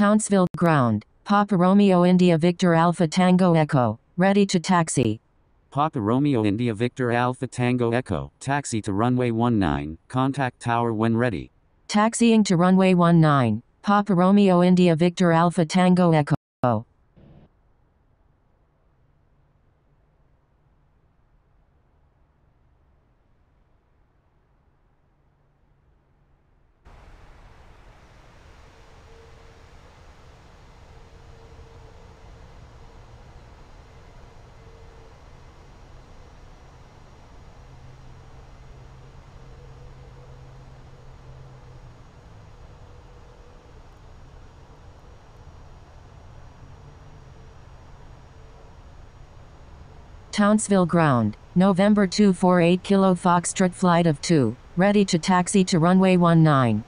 Townsville ground. Papa Romeo India Victor Alpha Tango Echo. Ready to taxi. Papa Romeo India Victor Alpha Tango Echo. Taxi to runway 19. Contact tower when ready. Taxiing to runway 19. Papa Romeo India Victor Alpha Tango Echo. Townsville ground. November 248 Kilo Foxtrot flight of 2. Ready to taxi to runway 19.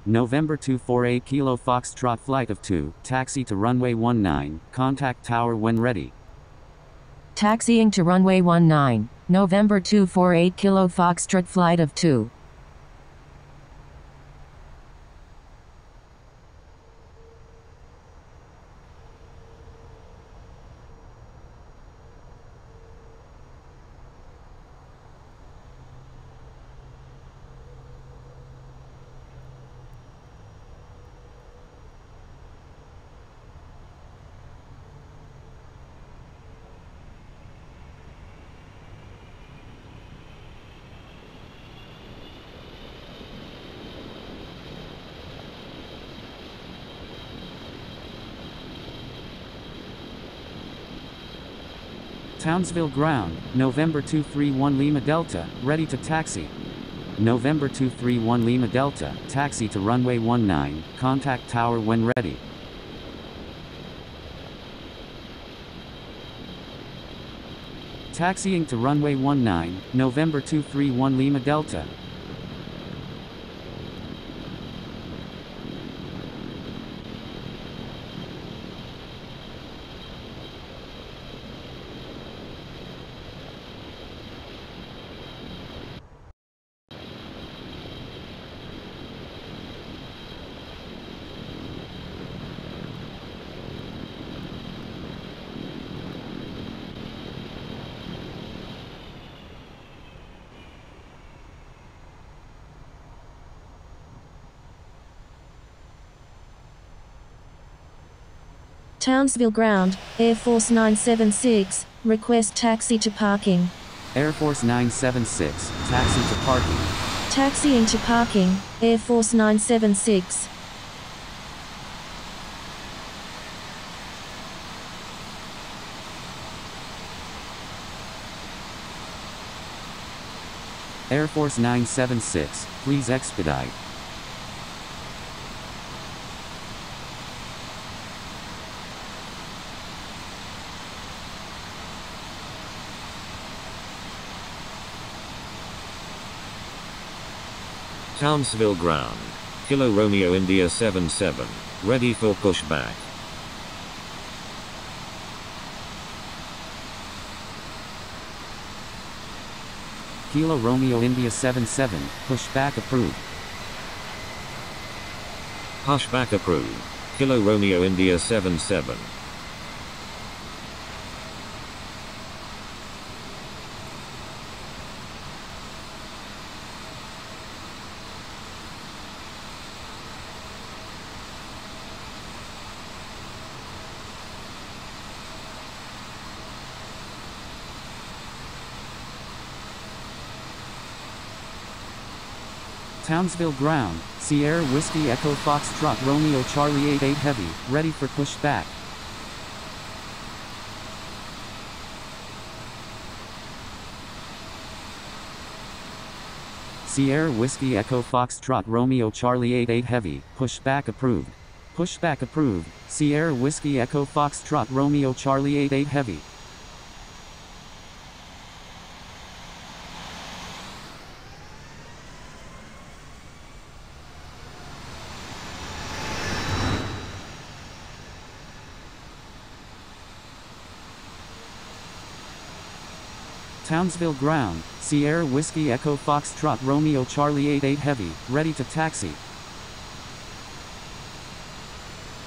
November 248 Kilo Foxtrot flight of 2. Taxi to runway 19. Contact tower when ready. Taxiing to runway 19. November 248 Kilo Foxtrot flight of 2. Townsville ground. November 231 Lima Delta. Ready to taxi. November 231 Lima Delta. Taxi to runway 19. Contact tower when ready. Taxiing to runway 19. November 231 Lima Delta. Townsville ground, Air Force 976, request taxi to parking. Air Force 976, taxi to parking. Taxiing to parking, Air Force 976. Air Force 976, please expedite. Townsville ground. Kilo Romeo India 77. Ready for pushback. Kilo Romeo India 77. Pushback approved. Pushback approved. Kilo Romeo India 77. Townsville ground. Sierra Whiskey Echo Foxtrot Romeo Charlie 88 Heavy. Ready for pushback. Sierra Whiskey Echo Foxtrot Romeo Charlie 88 Heavy. Pushback approved. Pushback approved. Sierra Whiskey Echo Foxtrot Romeo Charlie 88 Heavy. Townsville ground, Sierra Whiskey Echo Foxtrot Romeo Charlie 88 Heavy, ready to taxi.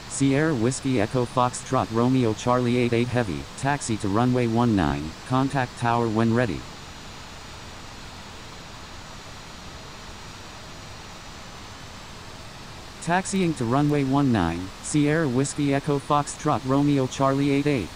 Sierra Whiskey Echo Foxtrot Romeo Charlie 88 Heavy, taxi to runway 19, contact tower when ready. Taxiing to runway 19, Sierra Whiskey Echo Foxtrot Romeo Charlie 88.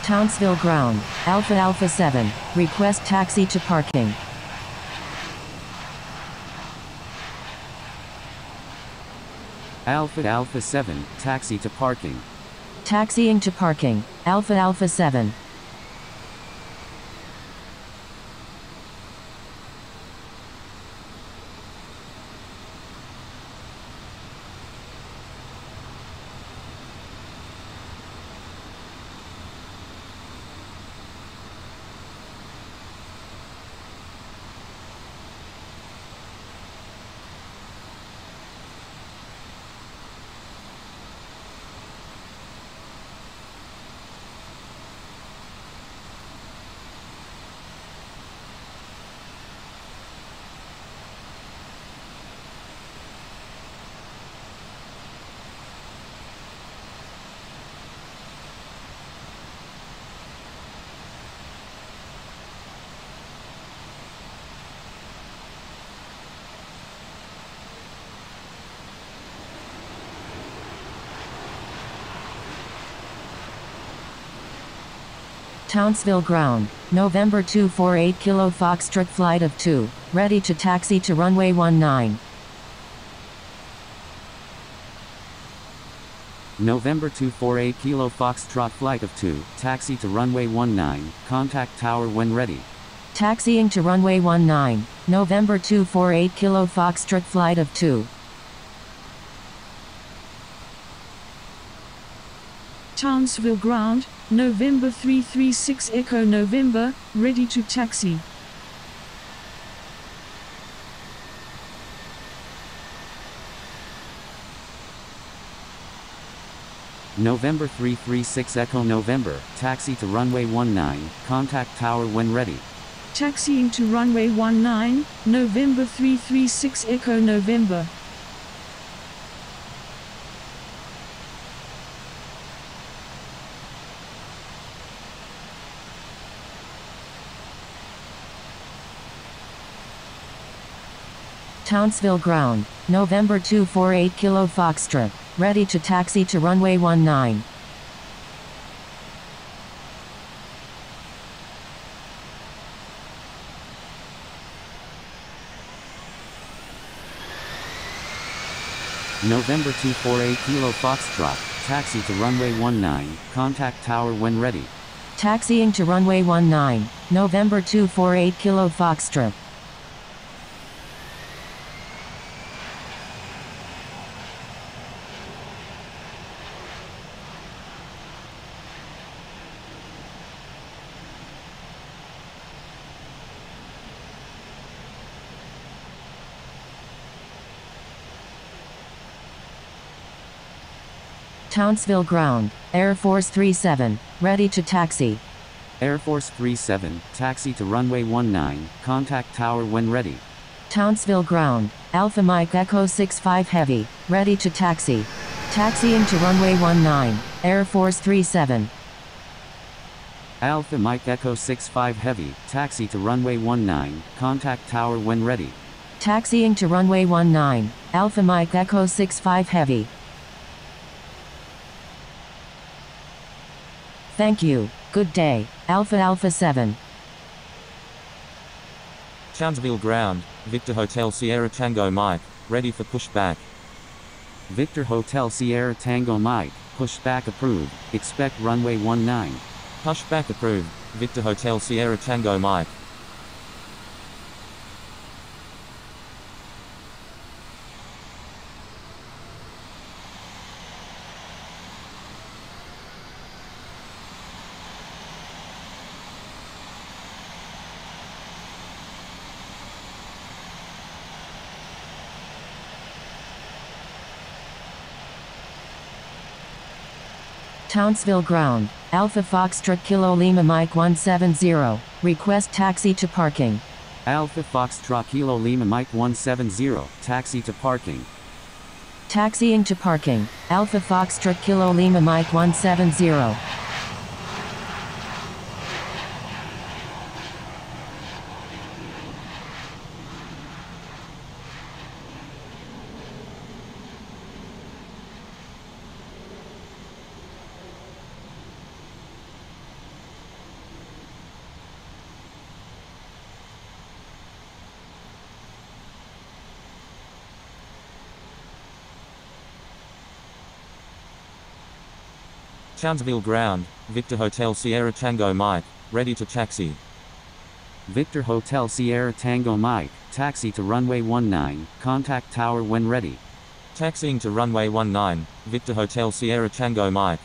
Townsville ground, Alpha Alpha 7, request taxi to parking. Alpha Alpha 7, taxi to parking. Taxiing to parking, Alpha Alpha 7. Townsville ground, November 248 Kilo Foxtrot flight of 2, ready to taxi to runway 19. November 248 Kilo Foxtrot flight of 2, taxi to runway 19, contact tower when ready. Taxiing to runway 19, November 248 Kilo Foxtrot flight of 2. Townsville ground, November 336 Echo November, ready to taxi. November 336 Echo November, taxi to runway 19, contact tower when ready. Taxiing to runway 19, November 336 Echo November. Townsville ground, November 248 Kilo Foxtrot, ready to taxi to runway 19. November 248 Kilo Foxtrot, taxi to runway 19, contact tower when ready. Taxiing to runway 19, November 248 Kilo Foxtrot. Townsville ground, Air Force 37, ready to taxi. Air Force 37, taxi to runway 19, contact tower when ready. Townsville ground, Alpha Mike Echo 65 Heavy, ready to taxi. Taxiing to runway 19, Air Force 37. Alpha Mike Echo 65 Heavy, taxi to runway 19, contact tower when ready. Taxiing to runway 19, Alpha Mike Echo 65 Heavy. Thank you, good day, Alpha Alpha 7. Townsville ground, Victor Hotel Sierra Tango Mike, ready for pushback. Victor Hotel Sierra Tango Mike, pushback approved, expect runway 19. Pushback approved, Victor Hotel Sierra Tango Mike. Townsville ground, Alpha Foxtrot Kilo Lima Mike 170, request taxi to parking. Alpha Foxtrot Kilo Lima Mike 170, taxi to parking. Taxiing to parking, Alpha Foxtrot Kilo Lima Mike 170. Townsville ground, Victor Hotel Sierra Tango Mike, ready to taxi. Victor Hotel Sierra Tango Mike, taxi to runway 19, contact tower when ready. Taxiing to runway 19, Victor Hotel Sierra Tango Mike.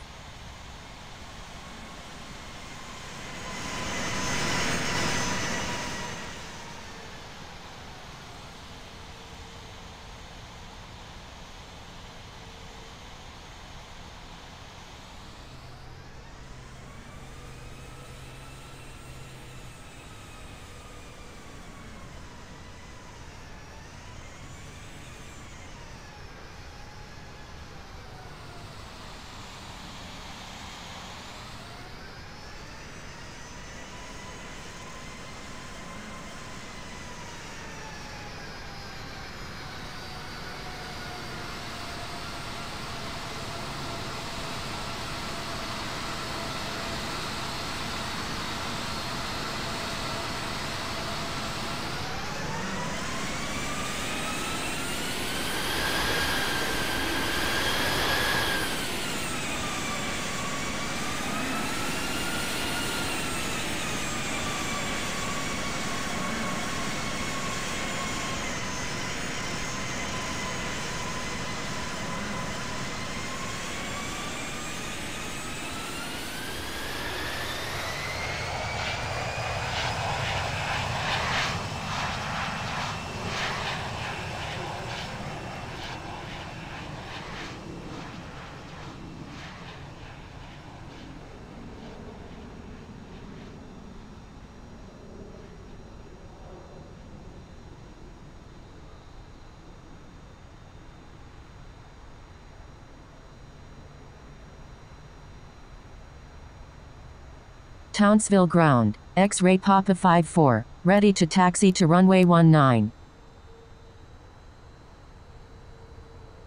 Townsville ground, X-ray Papa 54, ready to taxi to runway 19.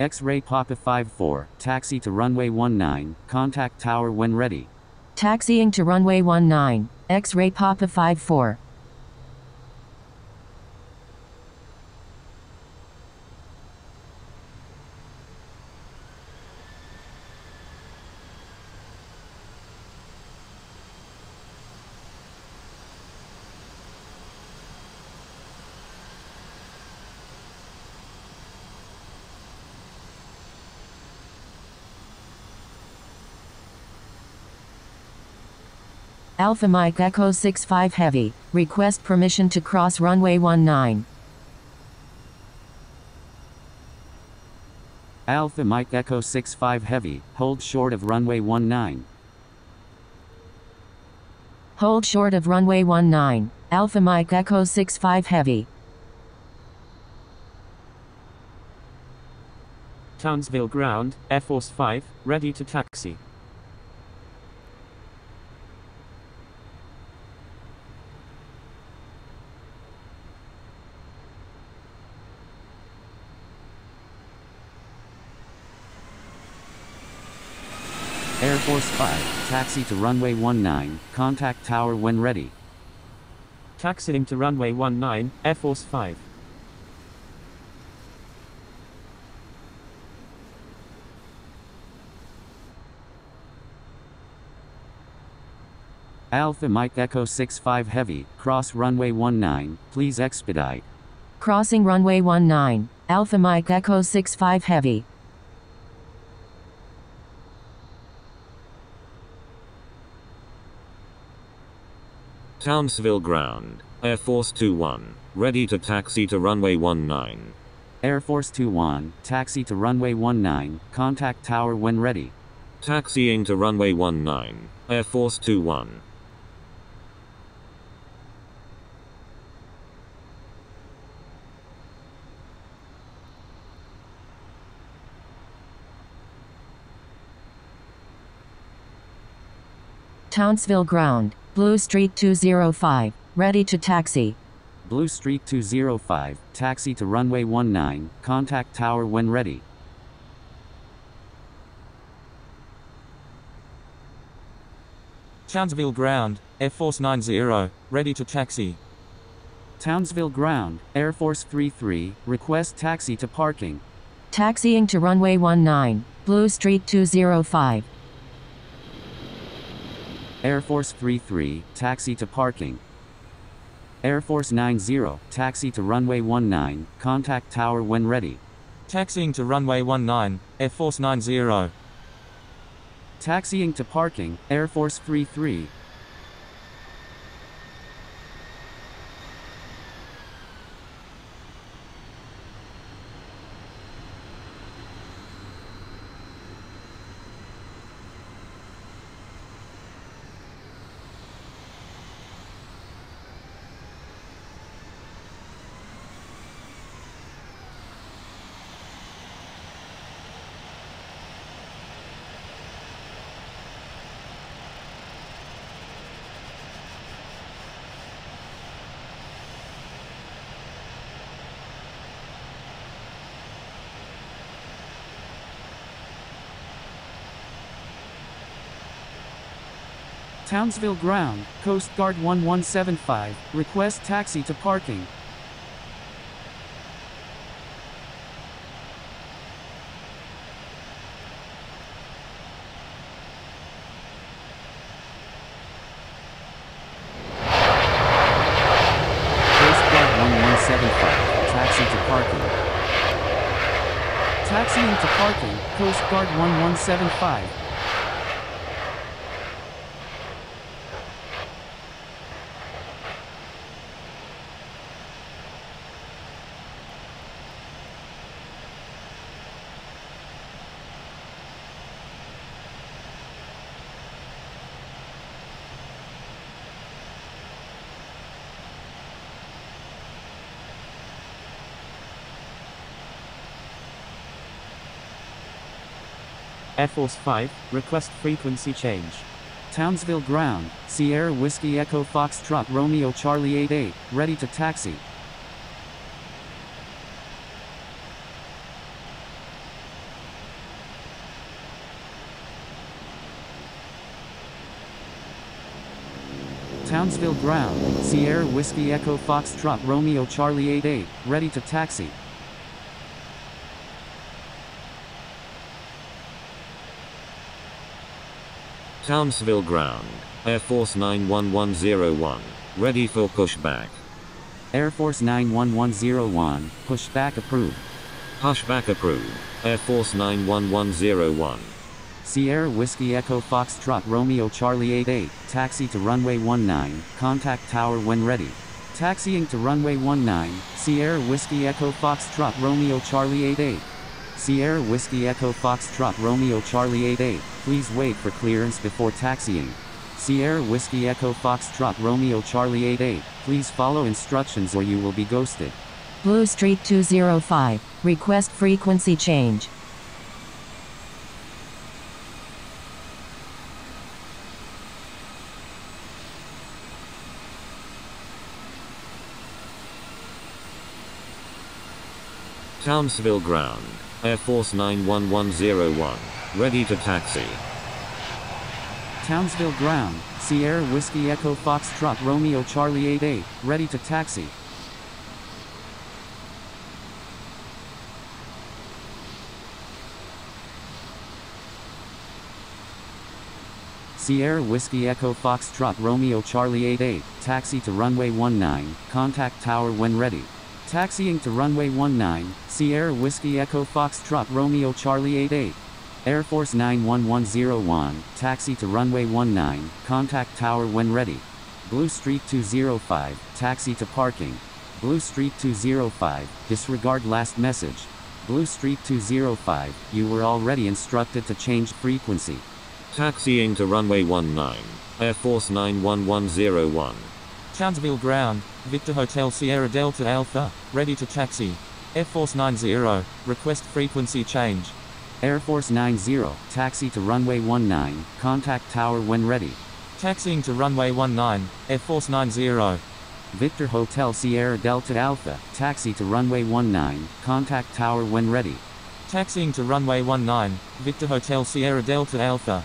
X-ray Papa 54, taxi to runway 19, contact tower when ready. Taxiing to runway 19, X-ray Papa 54. Alpha Mike Echo 65 Heavy, request permission to cross runway 19. Alpha Mike Echo 65 Heavy, hold short of runway 19. Hold short of runway 19, Alpha Mike Echo 65 Heavy. Townsville ground, Air Force 5, ready to taxi. Air Force 5, taxi to runway 19, contact tower when ready. Taxiing to runway 19, Air Force 5. Alpha Mike Echo 65 Heavy, cross runway 19, please expedite. Crossing runway 19, Alpha Mike Echo 65 Heavy. Townsville ground, Air Force 21, ready to taxi to runway 19. Air Force 21, taxi to runway 19, contact tower when ready. Taxiing to runway 19, Air Force 21. Townsville ground, Blue Street 205, ready to taxi. Blue Street 205, taxi to runway 19, contact tower when ready. Townsville ground, Air Force 90, ready to taxi. Townsville ground, Air Force 33, request taxi to parking. Taxiing to runway 19, Blue Street 205. Air Force 33, taxi to parking. Air Force 90, taxi to runway 19, contact tower when ready. Taxiing to runway 19, Air Force 90. Taxiing to parking, Air Force 33. Townsville ground, Coast Guard 1175, request taxi to parking. Coast Guard 1175, taxi to parking. Taxiing to parking, Coast Guard 1175. Air Force 5, request frequency change. Townsville ground, Sierra Whiskey Echo Foxtrot Romeo Charlie 88, ready to taxi. Townsville ground, Sierra Whiskey Echo Foxtrot Romeo Charlie 88, ready to taxi. Townsville ground, Air Force 91101, ready for pushback. Air Force 91101, pushback approved. Pushback approved, Air Force 91101. Sierra Whiskey Echo Foxtrot Romeo Charlie 88, taxi to runway 19, contact tower when ready. Taxiing to runway 19, Sierra Whiskey Echo Foxtrot Romeo Charlie 88. Sierra Whiskey Echo Foxtrot Romeo Charlie 88, please wait for clearance before taxiing. Sierra Whiskey Echo Foxtrot Romeo Charlie 88, please follow instructions or you will be ghosted. Blue Street 205, request frequency change. Townsville ground, Air Force 91101, ready to taxi. Townsville ground, Sierra Whiskey Echo Foxtrot Romeo Charlie 88, ready to taxi. Sierra Whiskey Echo Foxtrot Romeo Charlie 88, taxi to runway 19, contact tower when ready. Taxiing to runway 19, Sierra Whiskey Echo Foxtrot Romeo Charlie 88. Air Force 91101, taxi to runway 19, contact tower when ready. Blue Street 205, taxi to parking. Blue Street 205, disregard last message. Blue Street 205, you were already instructed to change frequency. Taxiing to runway 19, Air Force 91101. Townsville ground, Victor Hotel Sierra Delta Alpha, ready to taxi. Air Force 90, request frequency change. Air Force 90, taxi to runway 19, contact tower when ready. Taxiing to runway 19, Air Force 90. Victor Hotel Sierra Delta Alpha, taxi to runway 19, contact tower when ready. Taxiing to runway 19, Victor Hotel Sierra Delta Alpha.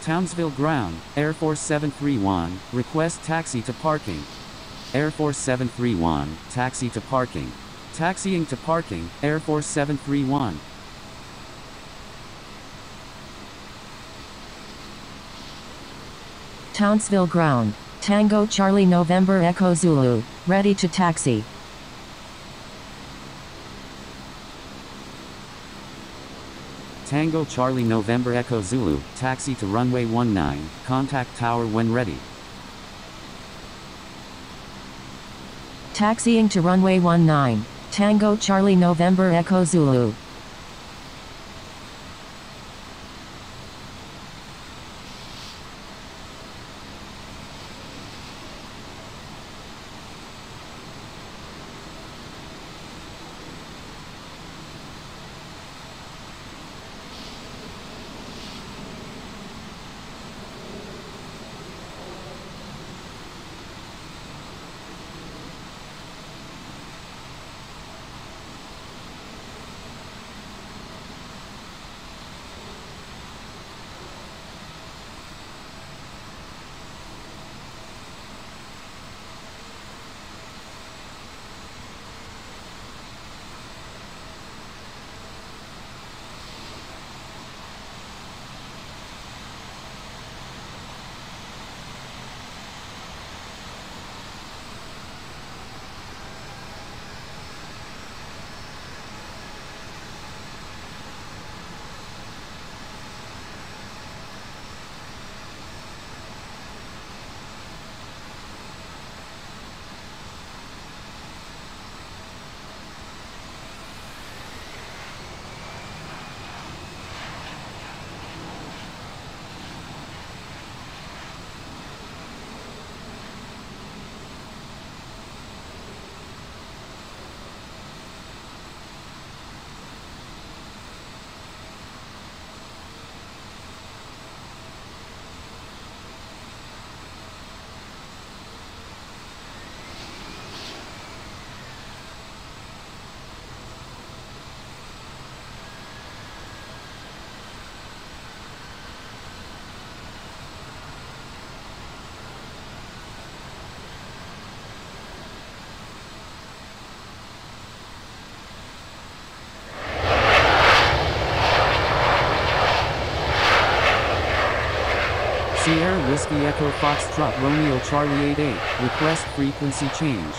Townsville ground, Air Force 731, request taxi to parking. Air Force 731, taxi to parking. Taxiing to parking, Air Force 731. Townsville ground, Tango Charlie November Echo Zulu, ready to taxi. Tango Charlie November Echo Zulu, taxi to runway 19, contact tower when ready. Taxiing to runway 19. Tango Charlie November Echo Zulu. Sierra Whiskey Echo Foxtrot Romeo Charlie 88, request frequency change.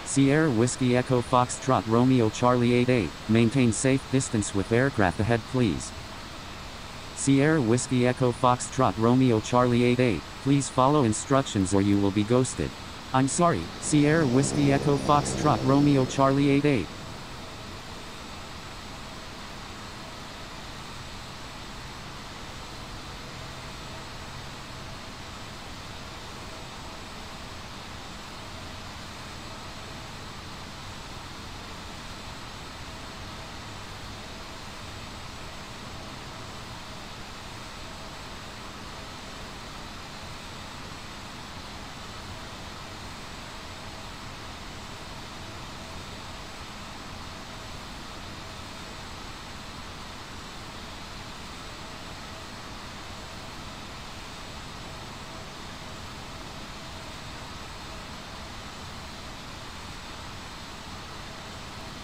Sierra Whiskey Echo Foxtrot Romeo Charlie 88, maintain safe distance with aircraft ahead please. Sierra Whiskey Echo Foxtrot Romeo Charlie 88, please follow instructions or you will be ghosted. I'm sorry, Sierra Whiskey Echo Foxtrot Romeo Charlie 88.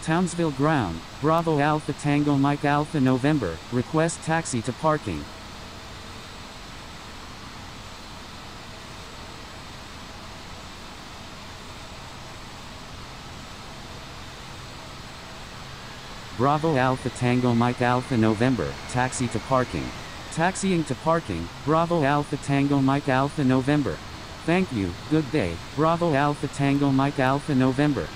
Townsville Ground, Bravo Alpha Tango Mike Alpha November, request taxi to parking. Bravo Alpha Tango Mike Alpha November, taxi to parking. Taxiing to parking, Bravo Alpha Tango Mike Alpha November. Thank you, good day, Bravo Alpha Tango Mike Alpha November.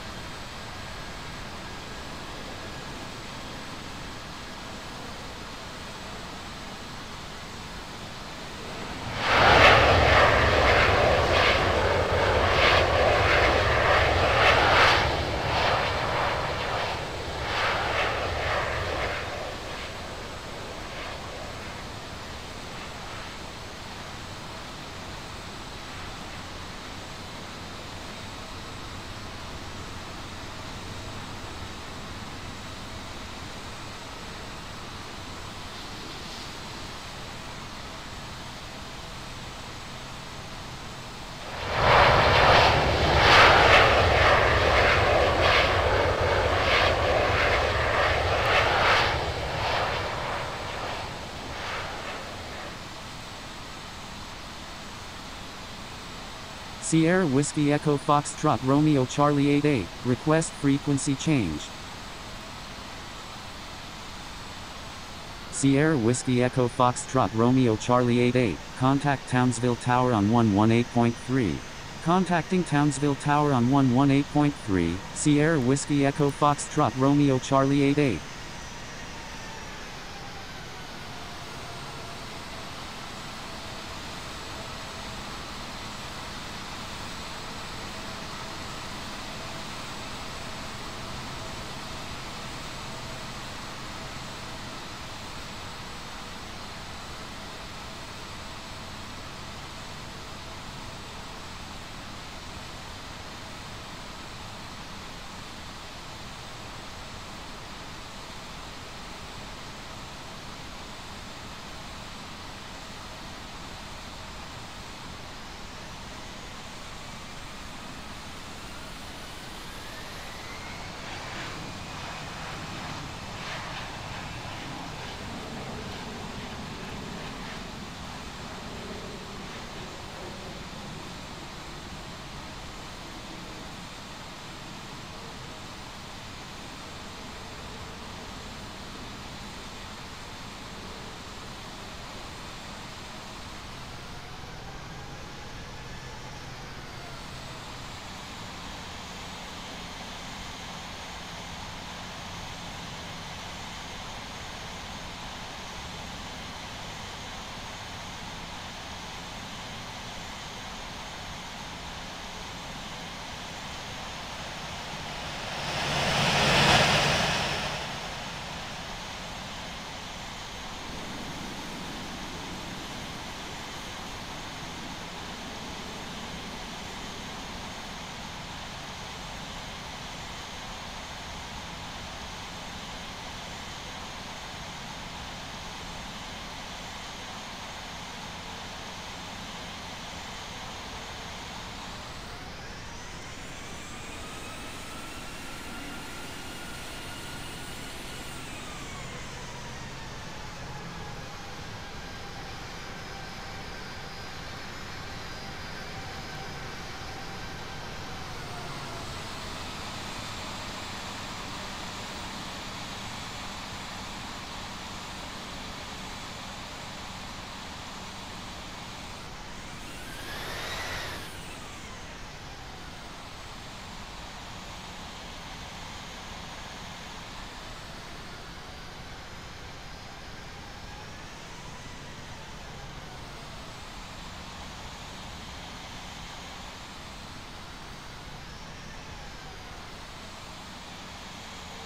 Sierra Whiskey Echo Foxtrot Romeo Charlie 88, request frequency change. Sierra Whiskey Echo Foxtrot Romeo Charlie 88, contact Townsville Tower on 118.3. Contacting Townsville Tower on 118.3, Sierra Whiskey Echo Foxtrot Romeo Charlie 88.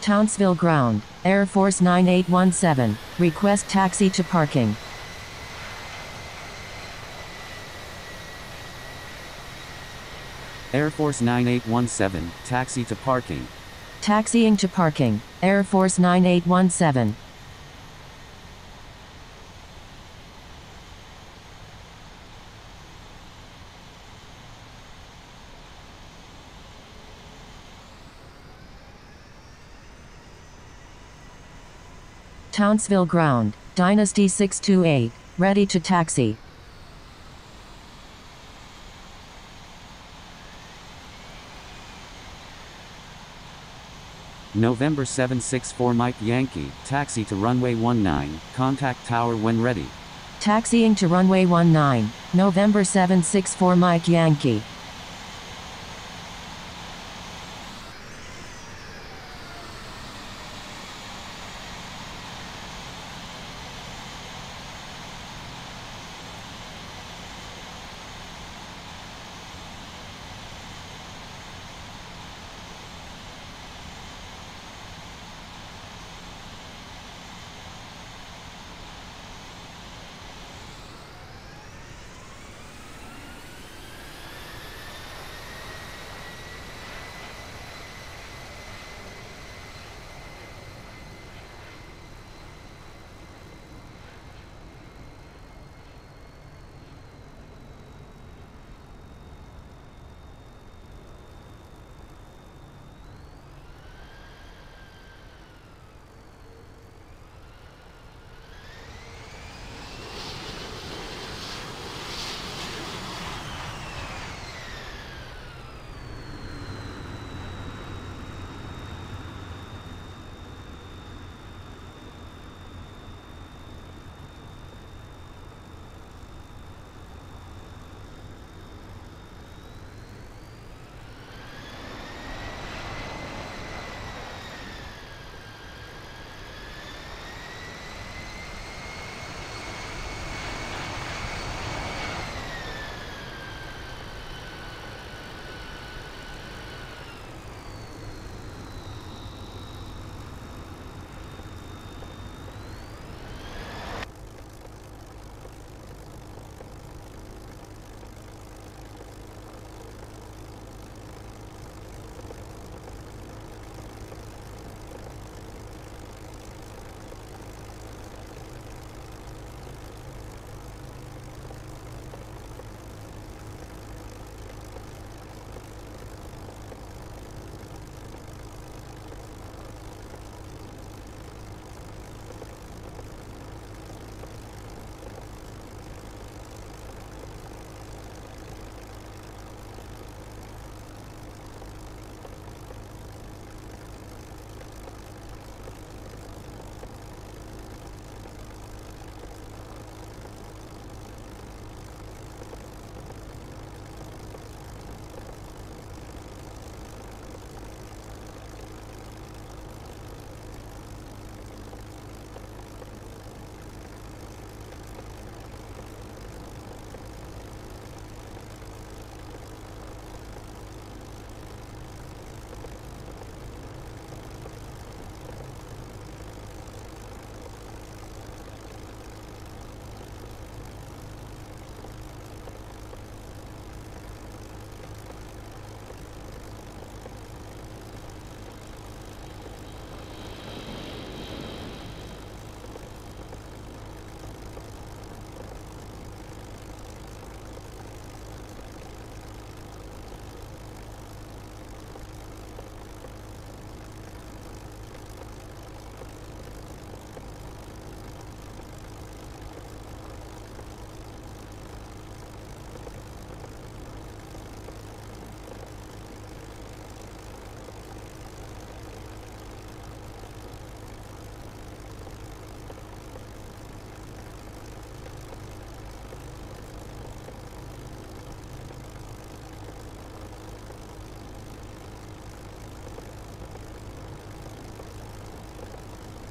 Townsville Ground, Air Force 9817, request taxi to parking. Air Force 9817, taxi to parking. Taxiing to parking, Air Force 9817. Townsville Ground, Dynasty 628, ready to taxi. November 764 Mike Yankee, taxi to runway 19, contact tower when ready. Taxiing to runway 19, November 764 Mike Yankee.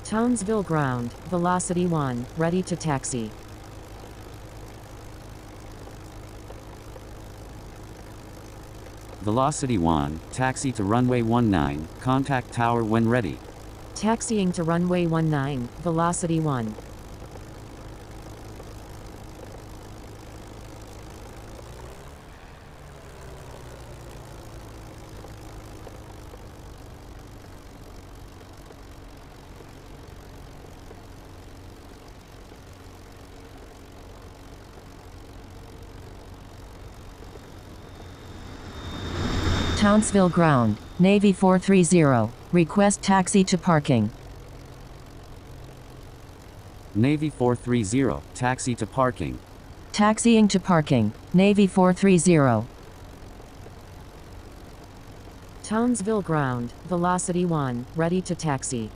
Townsville ground, velocity 1, ready to taxi. Velocity 1, taxi to runway 19, contact tower when ready. Taxiing to runway 19, velocity 1. Townsville ground, Navy 430, request taxi to parking. Navy 430, taxi to parking. Taxiing to parking, Navy 430. Townsville ground, velocity 1, ready to taxi.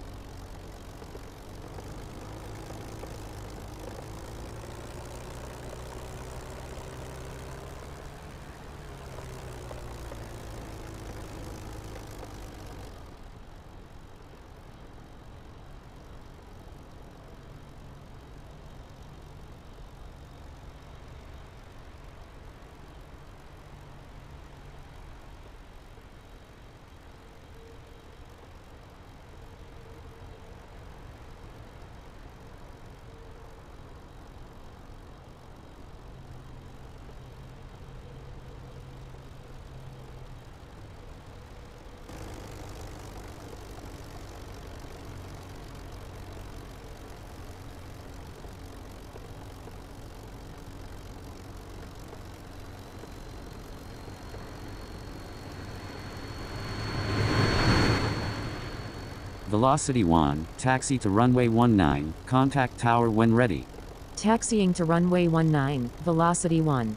Velocity 1, taxi to runway 19, contact tower when ready. Taxiing to runway 19, velocity 1.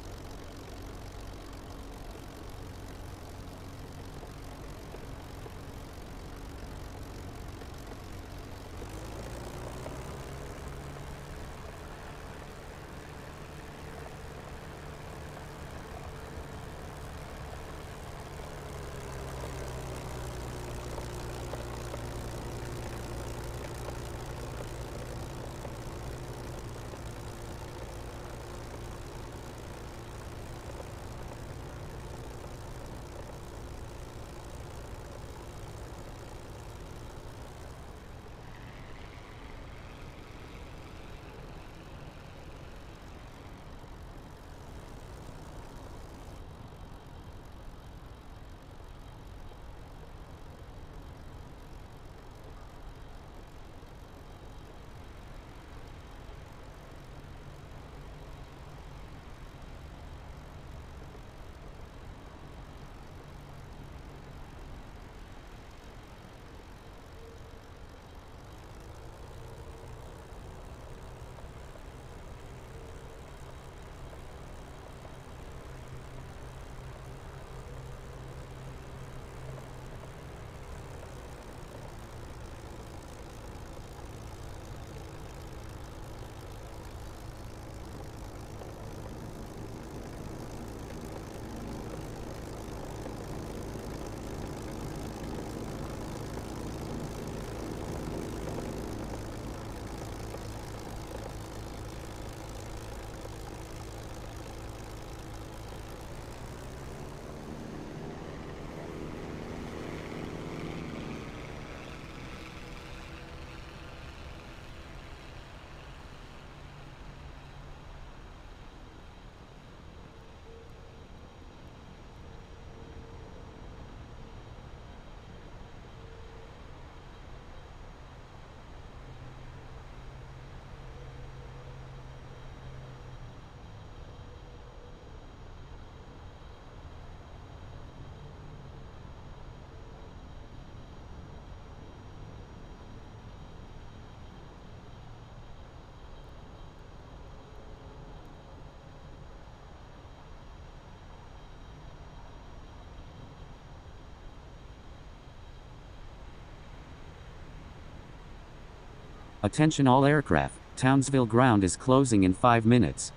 Attention all aircraft, Townsville ground is closing in 5 minutes.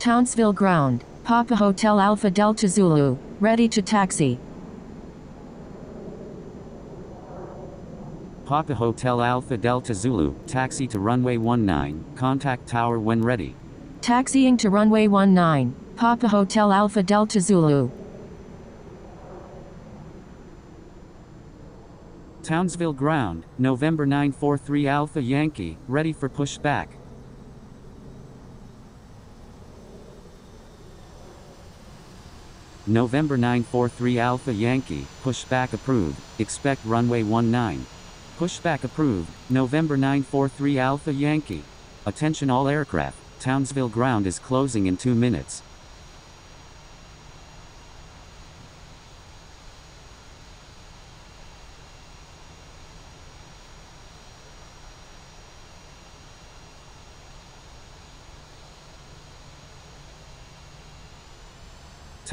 Townsville ground, Papa Hotel Alpha Delta Zulu, ready to taxi. Papa Hotel Alpha Delta Zulu, taxi to runway 19, contact tower when ready. Taxiing to runway 19, Papa Hotel Alpha Delta Zulu. Townsville ground, November 943 Alpha Yankee, ready for pushback. November 943 Alpha Yankee, pushback approved, expect runway 19. Pushback approved, November 943 Alpha Yankee. Attention all aircraft, Townsville ground is closing in 2 minutes.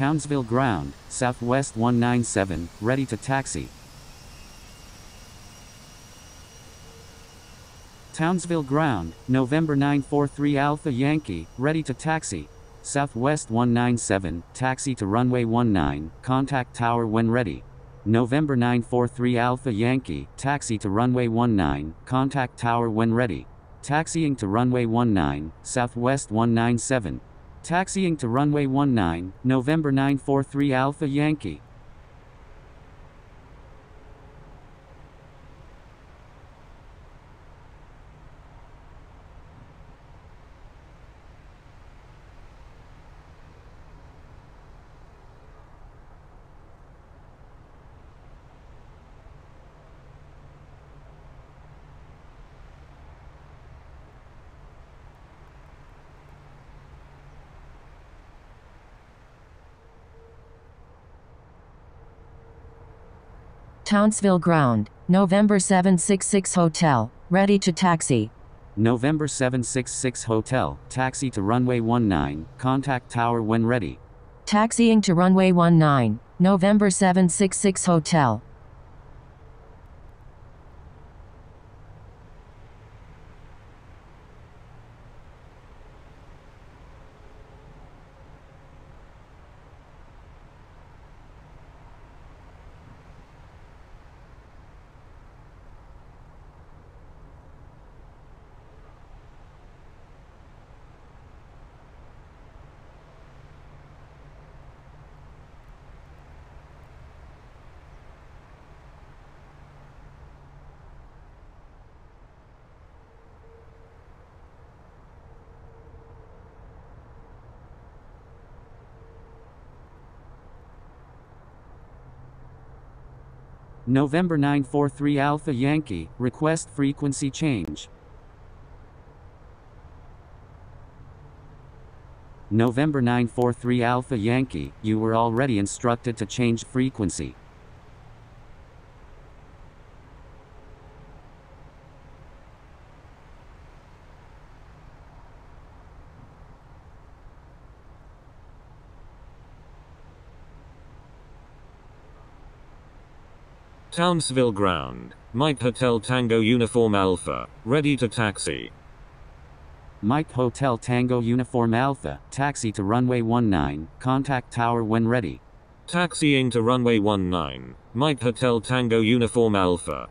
Townsville ground, Southwest 197, ready to taxi. Townsville ground, November 943 Alpha Yankee, ready to taxi. Southwest 197, taxi to runway 19, contact tower when ready. November 943 Alpha Yankee, taxi to runway 19, contact tower when ready. Taxiing to runway 19, Southwest 197. Taxiing to runway 19, November 943 Alpha Yankee. Townsville ground, November 766 Hotel, ready to taxi. November 766 Hotel, taxi to runway 19, contact tower when ready. Taxiing to runway 19, November 766 Hotel. November 943 Alpha Yankee, request frequency change. November 943 Alpha Yankee, you were already instructed to change frequency. Townsville ground, Mike Hotel Tango Uniform Alpha, ready to taxi. Mike Hotel Tango Uniform Alpha, taxi to runway 19, contact tower when ready. Taxiing to runway 19, Mike Hotel Tango Uniform Alpha.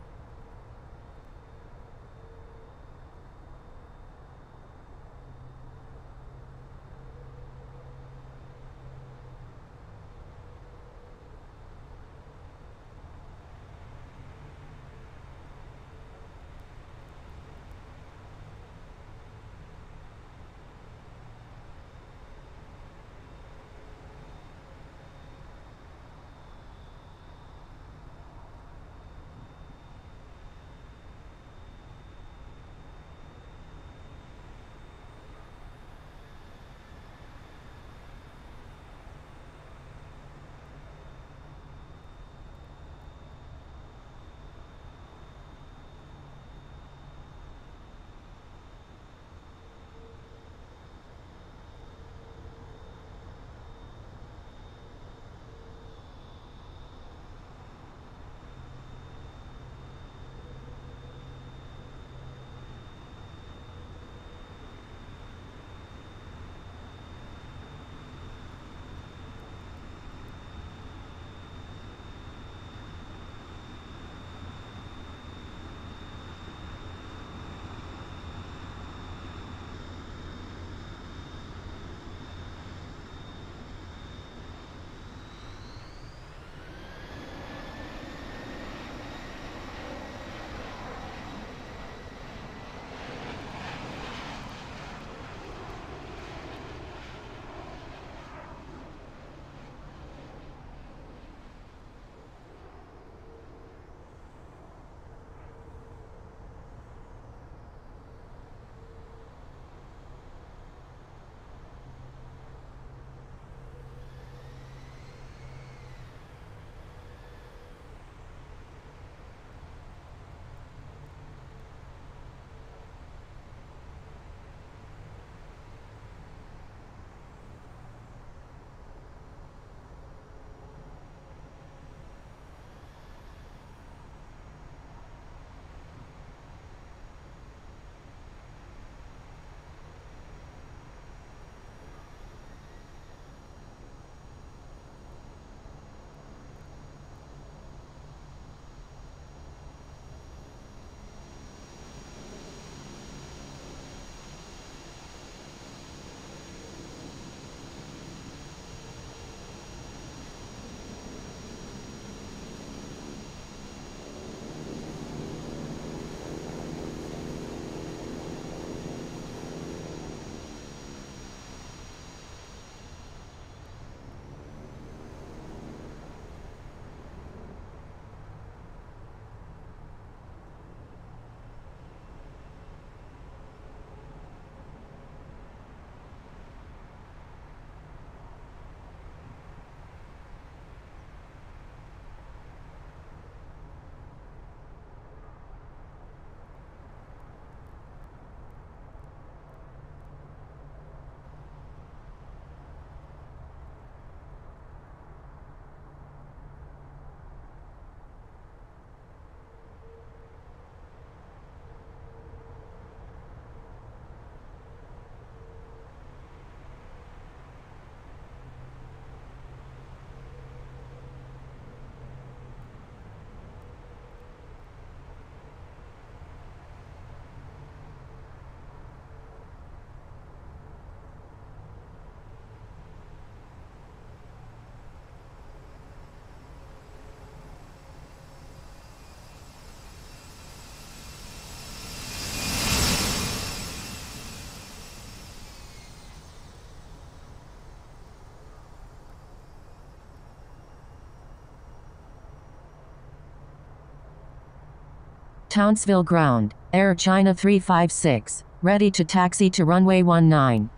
Townsville ground, Air China 356, ready to taxi to runway 19.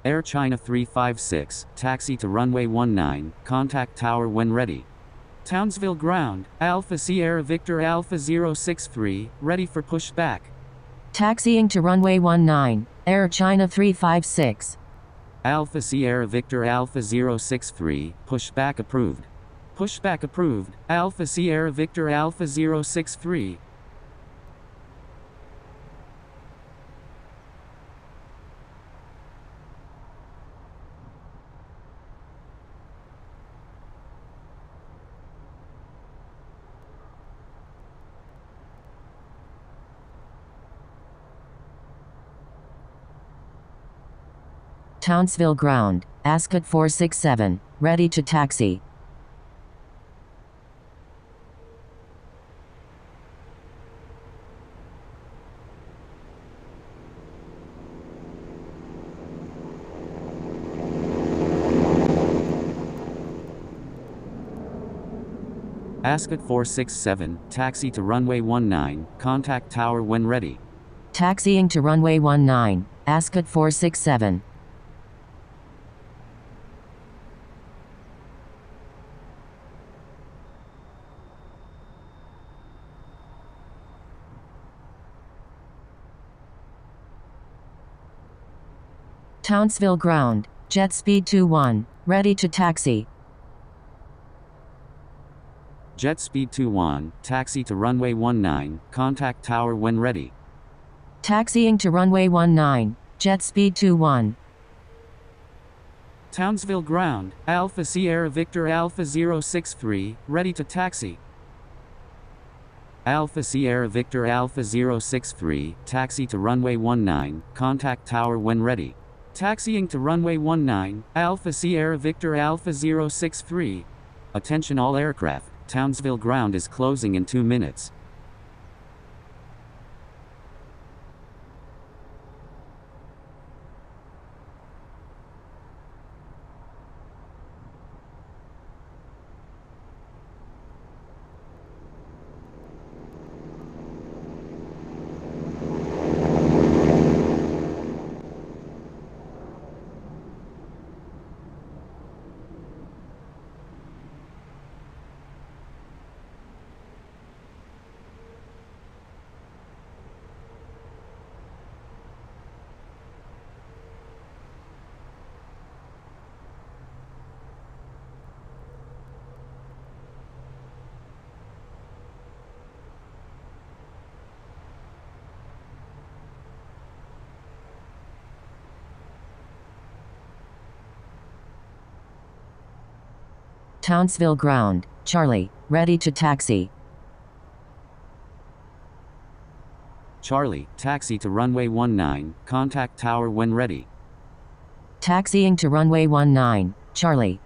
Air China 356, taxi to runway 19, contact tower when ready. Townsville ground, Alpha Sierra Victor Alpha 063, ready for pushback. Taxiing to runway 19, Air China 356. Alpha Sierra Victor Alpha 063, pushback approved. Pushback approved, Alpha Sierra Victor Alpha 063. Townsville ground, Ascot 467, ready to taxi. Ascot 467, taxi to runway 19, contact tower when ready. Taxiing to runway 19, Ascot 467. Townsville ground, jet speed 21, ready to taxi. Jet speed 21, taxi to runway 19, contact tower when ready. Taxiing to runway 19, jet speed 21. Townsville ground, Alpha Sierra Victor Alpha 063, ready to taxi. Alpha Sierra Victor Alpha 063, taxi to runway 19, contact tower when ready. Taxiing to runway 19, Alpha Sierra Victor Alpha 063. Attention all aircraft, Townsville ground is closing in 2 minutes. Townsville ground, Charlie, ready to taxi. Charlie, taxi to runway 19, contact tower when ready. Taxiing to runway 19, Charlie.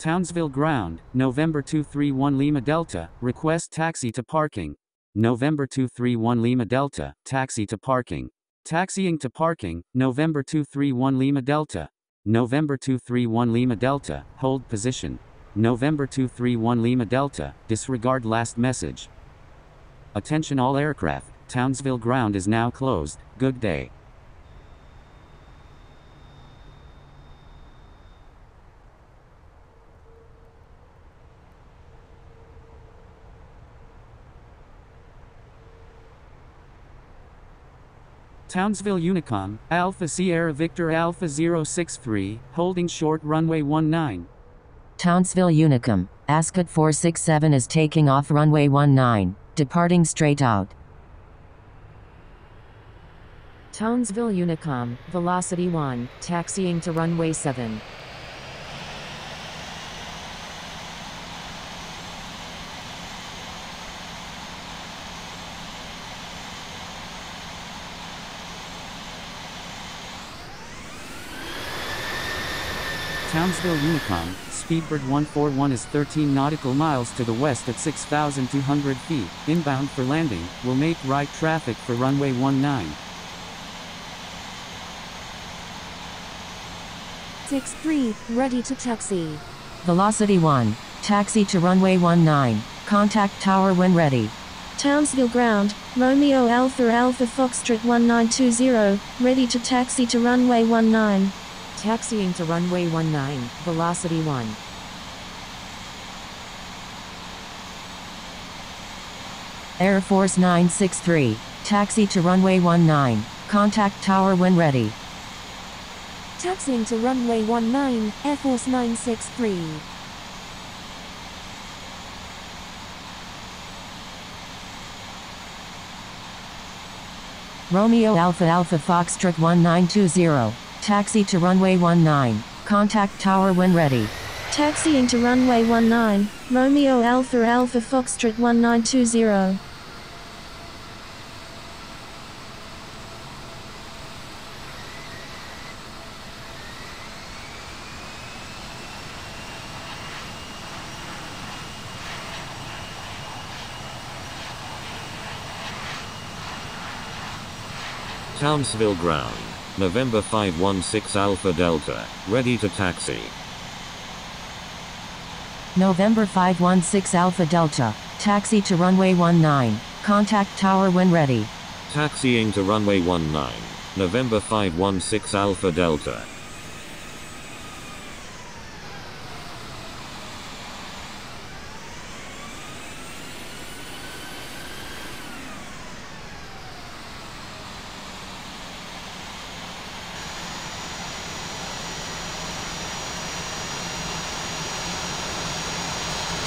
Townsville Ground, November 231 Lima Delta, request taxi to parking. November 231 Lima Delta, taxi to parking. Taxiing to parking, November 231 Lima Delta. November 231 Lima Delta, hold position. November 231 Lima Delta, disregard last message. Attention all aircraft, Townsville Ground is now closed, good day. Townsville Unicom, Alpha Sierra Victor Alpha 063, holding short runway 19. Townsville Unicom, Ascot 467 is taking off runway 19, departing straight out. Townsville Unicom, Velocity 1, taxiing to runway 7. Townsville Unicom, Speedbird 141 is 13 nautical miles to the west at 6,200 feet, inbound for landing, will make right traffic for runway 19. 63, ready to taxi. Velocity 1, taxi to runway 19, contact tower when ready. Townsville Ground, Romeo Alpha Alpha Foxtrot 1920, ready to taxi to runway 19. Taxiing to runway 19, Velocity 1. Air Force 963, taxi to runway 19, contact tower when ready. Taxiing to runway 19, Air Force 963. Romeo Alpha Alpha Foxtrot 1920, taxi to runway 19, contact tower when ready. Taxiing to runway 19, Romeo Alpha Alpha Foxtrot 1920. Townsville Ground, November 516 Alpha Delta, ready to taxi. November 516 Alpha Delta, taxi to runway 19, contact tower when ready. Taxiing to runway 19, November 516 Alpha Delta.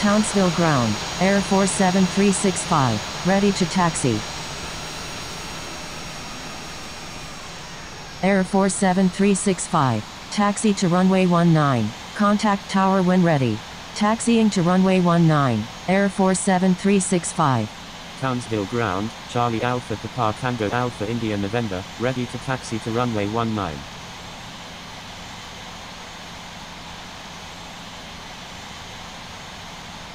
Townsville Ground, Air Force 7365, ready to taxi. Air Force 7365, taxi to runway 19, contact tower when ready. Taxiing to runway 19, Air Force 7365. Townsville Ground, Charlie Alpha Papa Tango Alpha India November, ready to taxi to runway 19.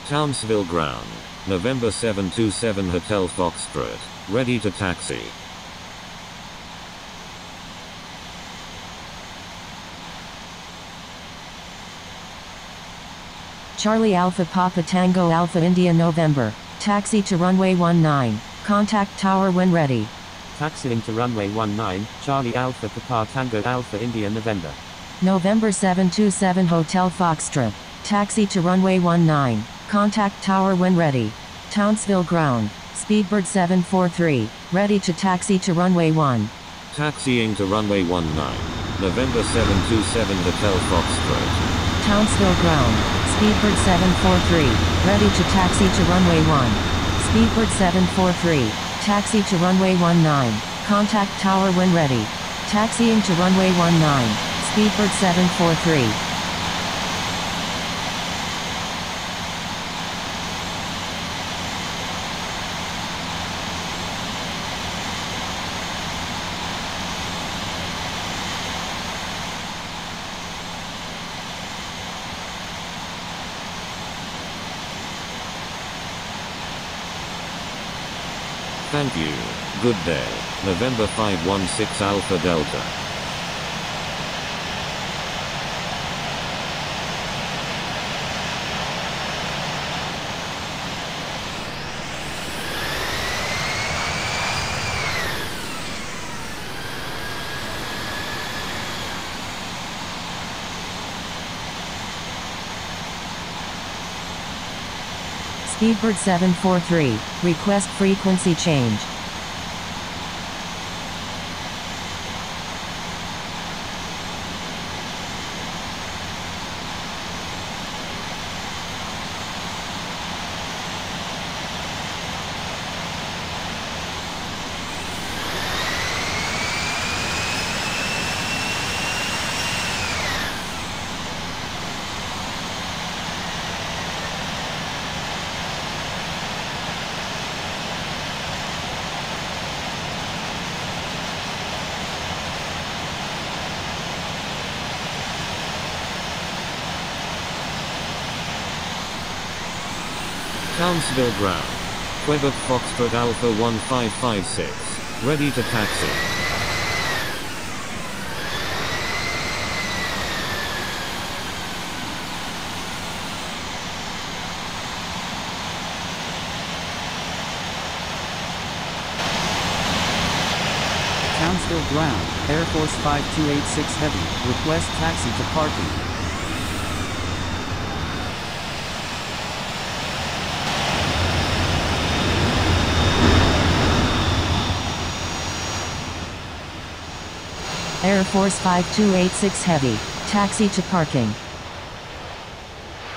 Townsville Ground, November 727 Hotel Foxtrot, ready to taxi. Charlie Alpha Papa Tango Alpha India November, taxi to runway 19, contact tower when ready. Taxiing to runway 19, Charlie Alpha Papa Tango Alpha India November. November 727 Hotel Foxtrot, taxi to runway 19, contact tower when ready. Townsville Ground, Speedbird 743, ready to taxi to runway 1. Taxiing to runway 19, November 727 Hotel Foxtrot. Townsville Ground, Speedbird 743, ready to taxi to runway 1. Speedbird 743, taxi to runway 19, contact tower when ready. Taxiing to runway 19, Speedbird 743. Thank you. Good day. November 516 Alpha Delta. Speedbird 743, request frequency change. Townsville ground. Quebec Foxtrot Alpha 1556. Ready to taxi. Townsville ground, Air Force 5286 Heavy, request taxi to parking. Air Force 5286 Heavy, taxi to parking.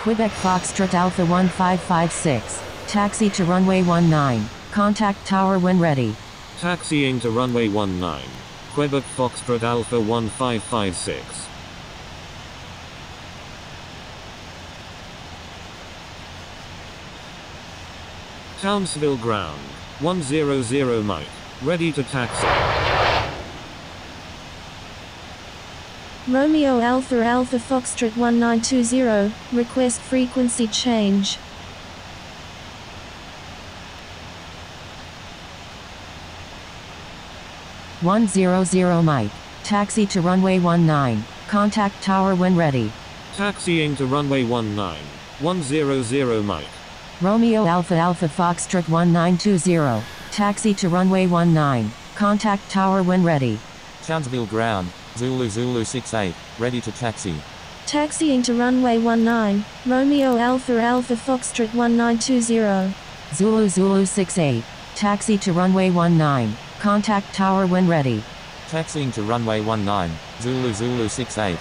Quebec Foxtrot Alpha 1556, taxi to runway 19, contact tower when ready. Taxiing to runway 19. Quebec Foxtrot Alpha 1556. Townsville ground. 100 Mike. Ready to taxi. Romeo Alpha Alpha Foxtrot 1920, request frequency change. Mike, taxi to runway 19, contact tower when ready. Taxiing to runway 19. 100 Mike. Romeo Alpha Alpha Foxtrot 1920, taxi to runway 19, contact tower when ready. Townsville ground, Zulu Zulu 68, ready to taxi. Taxiing to runway 19, Romeo Alpha Alpha Foxtrot 1920. Zulu Zulu 68, taxi to runway 19, contact tower when ready. Taxiing to runway 19, Zulu Zulu 68.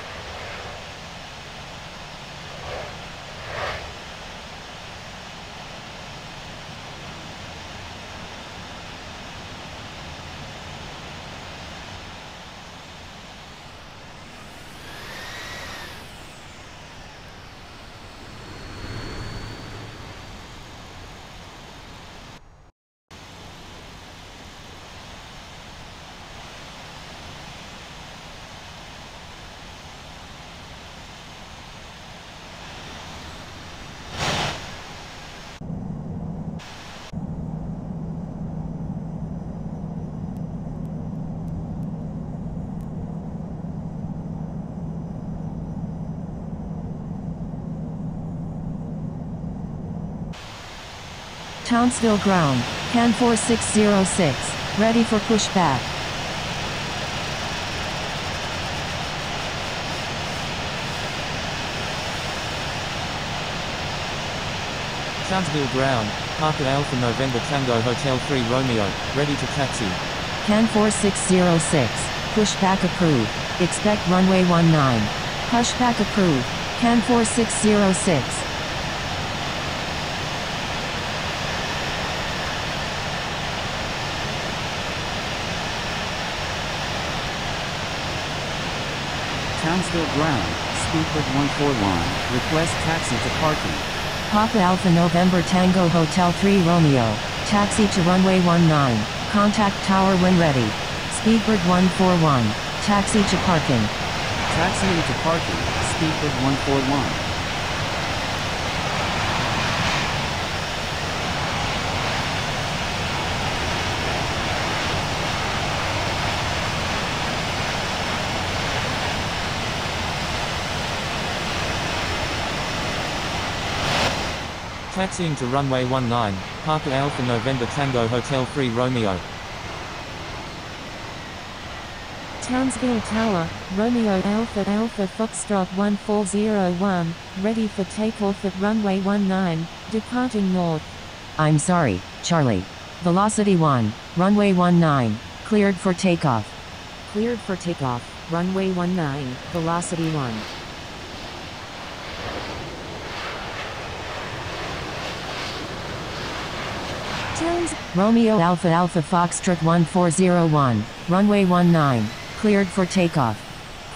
Townsville ground, CAN 4606, ready for pushback. Townsville ground, Parker Alpha November Tango Hotel 3 Romeo, ready to taxi. CAN 4606, pushback approved, expect runway 19. Pushback approved, CAN 4606. Townsville ground, Speedbird 141, request taxi to parking. Papa Alpha November Tango Hotel 3 Romeo, taxi to runway 19, contact tower when ready. Speedbird 141, taxi to parking. Taxiing to parking, Speedbird 141. Taxiing to runway 19, Parker Alpha November Tango Hotel 3 Romeo. Townsville Tower, Romeo Alpha Alpha Foxtrot 1401, ready for takeoff at runway 19, departing north. I'm sorry, Charlie. Velocity 1, runway 19, cleared for takeoff. Cleared for takeoff, runway 19, velocity 1. Romeo Alpha Alpha Foxtrot 1401, runway 19, cleared for takeoff.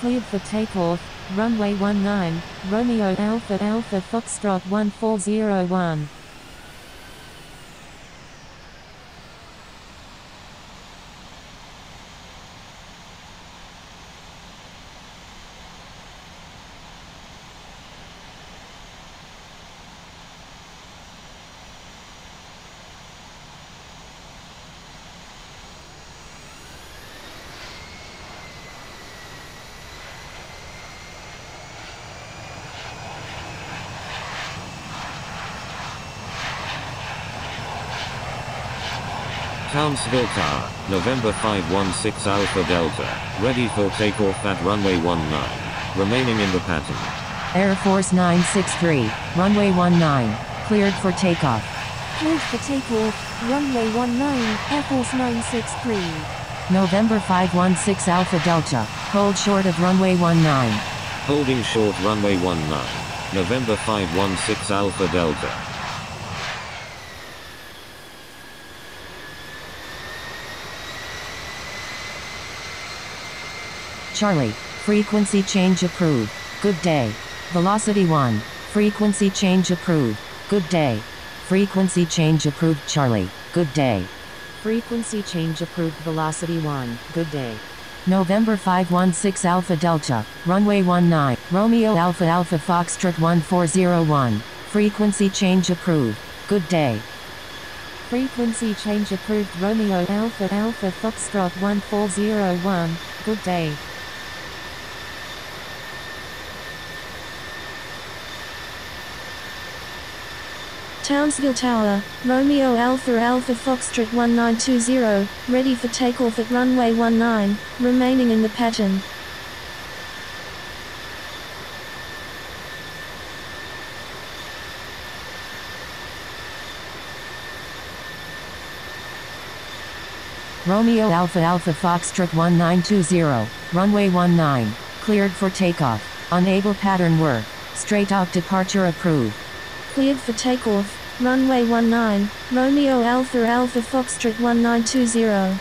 Cleared for takeoff, runway 19, Romeo Alpha Alpha Foxtrot 1401. Townsville Tower, November 516 Alpha Delta, ready for takeoff at runway 19, remaining in the pattern. Air Force 963, runway 19, cleared for takeoff. Cleared for takeoff, runway 19, Air Force 963. November 516 Alpha Delta, hold short of runway 19. Holding short runway 19, November 516 Alpha Delta. Charlie, frequency change approved. Good day. Velocity 1, frequency change approved. Good day. Frequency change approved. Charlie, good day. Frequency change approved, velocity 1, good day. November 516 Alpha Delta, runway 19, Romeo Alpha Alpha Foxtrot 1401, frequency change approved. Good day. Frequency change approved, Romeo Alpha Alpha Foxtrot 1401, good day. Townsville Tower, Romeo Alpha Alpha Foxtrot 1920, ready for takeoff at runway 19, remaining in the pattern. Romeo Alpha Alpha Foxtrot 1920, runway 19, cleared for takeoff. Unable pattern work. Straight out departure approved. Cleared for takeoff, runway 19, Romeo Alpha Alpha Foxtrot 1920.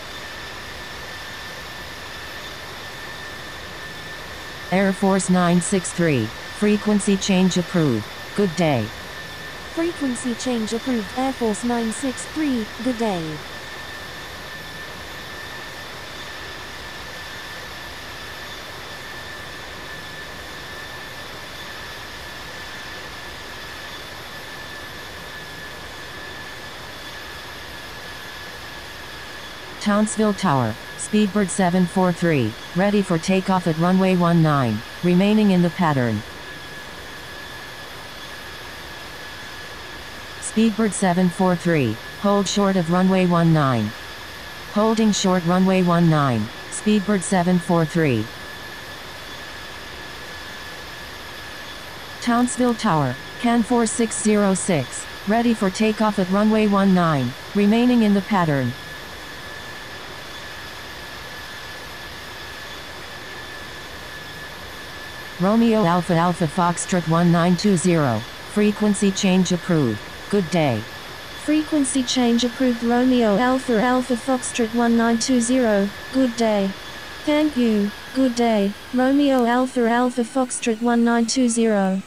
Air Force 963, frequency change approved. Good day. Frequency change approved, Air Force 963, good day. Townsville Tower, Speedbird 743, ready for takeoff at runway 19, remaining in the pattern. Speedbird 743, hold short of runway 19. Holding short runway 19, Speedbird 743. Townsville Tower, CAN 4606, ready for takeoff at runway 19, remaining in the pattern. Romeo Alpha Alpha Foxtrot 1920, frequency change approved. Good day. Frequency change approved, Romeo Alpha Alpha Foxtrot 1920, good day. Thank you, good day, Romeo Alpha Alpha Foxtrot 1920.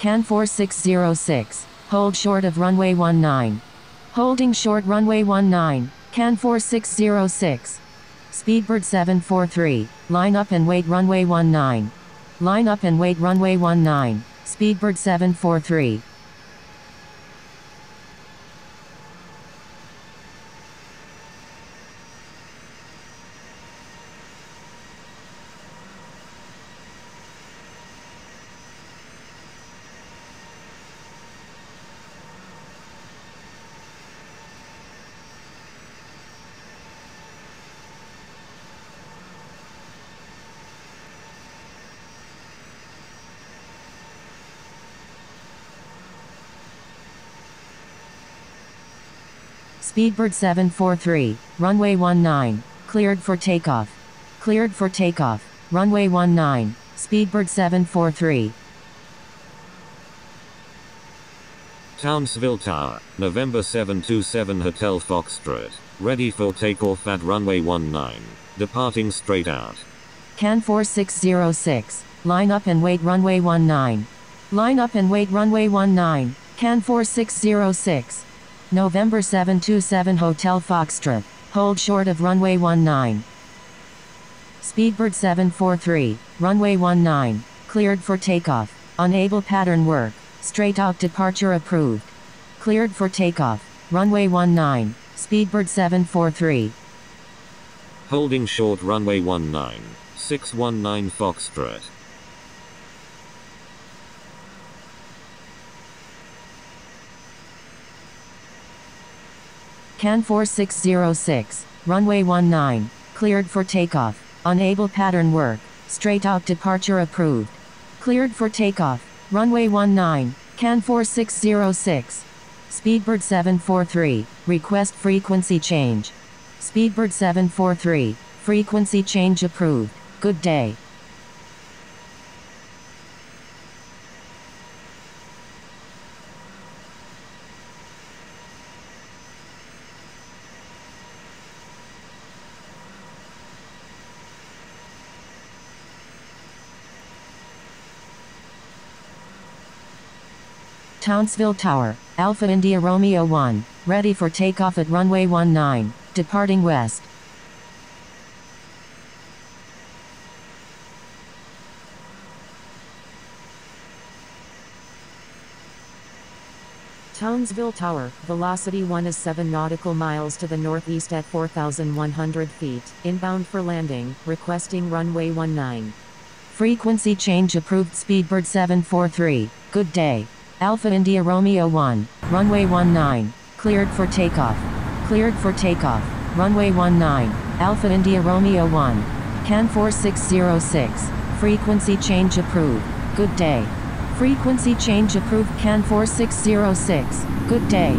CAN 4606, hold short of runway 19. Holding short runway 19, CAN 4606. Speedbird 743, line up and wait runway 19. Line up and wait runway 19, Speedbird 743. Speedbird 743, runway 19, cleared for takeoff. Cleared for takeoff, runway 19, Speedbird 743. Townsville Tower, November 727 Hotel Foxtrot, ready for takeoff at runway 19, departing straight out. CAN 4606, line up and wait runway 19. Line up and wait runway 19, CAN 4606. November 727 Hotel Foxtrot, hold short of runway 19. Speedbird 743, runway 19, cleared for takeoff, unable pattern work, straight out departure approved. Cleared for takeoff, runway 19, Speedbird 743. Holding short runway 19, 619 Foxtrot. CAN 4606, runway 19, cleared for takeoff, unable pattern work, straight out departure approved. Cleared for takeoff, runway 19, CAN 4606. Speedbird 743, request frequency change. Speedbird 743, frequency change approved. Good day. Townsville Tower, Alpha India Romeo 1, ready for takeoff at runway 19, departing west. Townsville Tower, velocity 1 is 7 nautical miles to the northeast at 4,100 feet, inbound for landing, requesting runway 19. Frequency change approved. Speedbird 743, good day. Alpha India Romeo 1, runway 19, cleared for takeoff. Cleared for takeoff, runway 19, Alpha India Romeo 1, CAN 4606, frequency change approved. Good day. Frequency change approved. CAN 4606, good day.